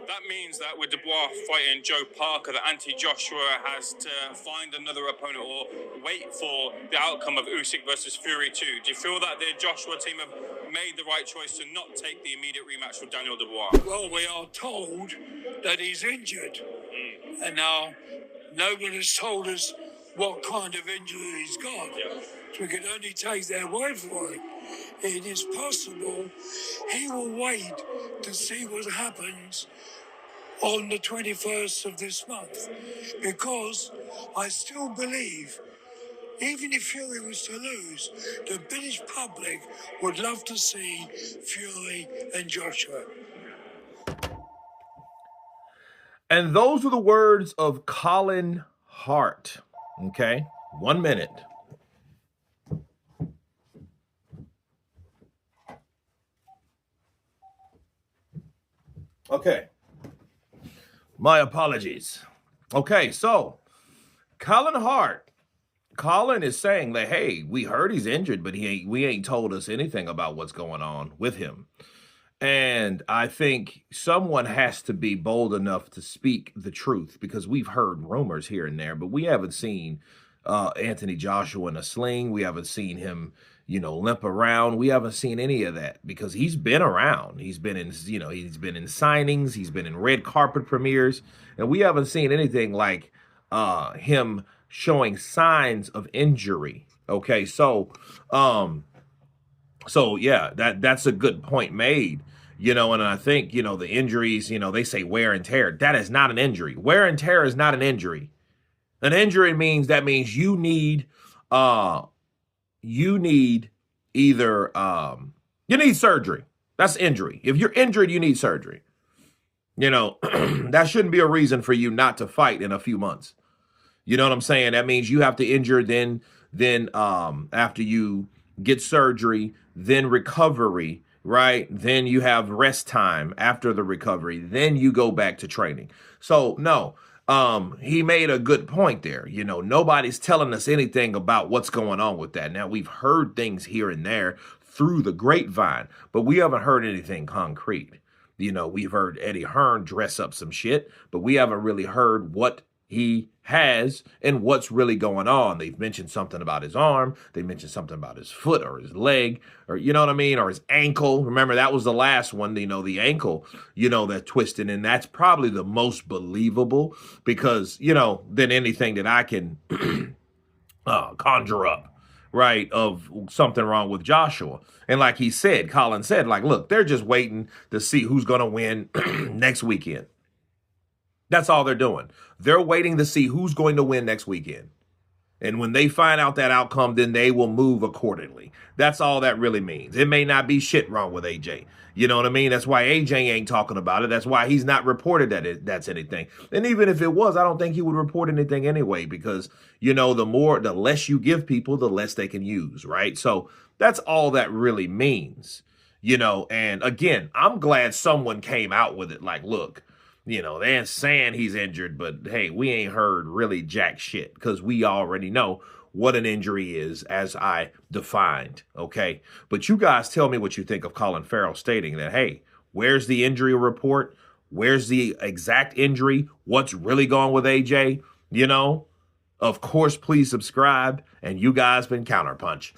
That means that with Dubois fighting Joe Parker, that Anthony Joshua has to find another opponent or wait for the outcome of Usyk versus Fury 2. Do you feel that the Joshua team have made the right choice to not take the immediate rematch with Daniel Dubois? Well, we are told that he's injured. And now nobody has told us what kind of injury he's got. Yeah. So we can only take their word for it. It is possible he will wait to see what happens on the 21st of this month, because I still believe, even if Fury was to lose, the British public would love to see Fury and Joshua. And those are the words of Colin Hart. Okay, 1 minute. Okay. My apologies. Okay, so Colin Hart. Colin is saying that, hey, we heard he's injured, but we ain't told us anything about what's going on with him. And I think someone has to be bold enough to speak the truth, because we've heard rumors here and there, but we haven't seen Anthony Joshua in a sling. We haven't seen him, limp around. We haven't seen any of that, because he's been around. He's been in, he's been in signings. He's been in red carpet premieres, and we haven't seen anything like him showing signs of injury. Okay, so yeah, that's a good point made. And I think, the injuries, they say wear and tear. That is not an injury. Wear and tear is not an injury. An injury means you need either you need surgery. That's injury. If you're injured, you need surgery. That shouldn't be a reason for you not to fight in a few months. You know what I'm saying? That means you have to injure, then after you get surgery, then recovery, right? Then you have rest time after the recovery. Then you go back to training. So no, he made a good point there. Nobody's telling us anything about what's going on with that. Now, we've heard things here and there through the grapevine, but we haven't heard anything concrete. We've heard Eddie Hearn dress up some shit, but we haven't really heard what he has and what's really going on. They've mentioned something about his arm. They mentioned something about his foot or his leg, or you know what I mean, or his ankle. Remember, that was the last one, the ankle, that twisted. And that's probably the most believable, because, than anything that I can conjure up, right, of something wrong with Joshua. And like he said, Colin said, look, they're just waiting to see who's going to win next weekend. That's all they're doing. They're waiting to see who's going to win next weekend. And when they find out that outcome, then they will move accordingly. That's all that really means. It may not be shit wrong with AJ. You know what I mean? That's why AJ ain't talking about it. That's why he's not reported that that's anything. And even if it was, I don't think he would report anything anyway, because, the less you give people, the less they can use, right? So that's all that really means, and again, I'm glad someone came out with it. Look, they're saying he's injured, but hey, we ain't heard really jack shit, because we already know what an injury is, as I defined, okay? But you guys tell me what you think of Colin Farrell stating that, hey, where's the injury report? Where's the exact injury? What's really going with AJ? Of course, please subscribe, and you guys been Counterpunch.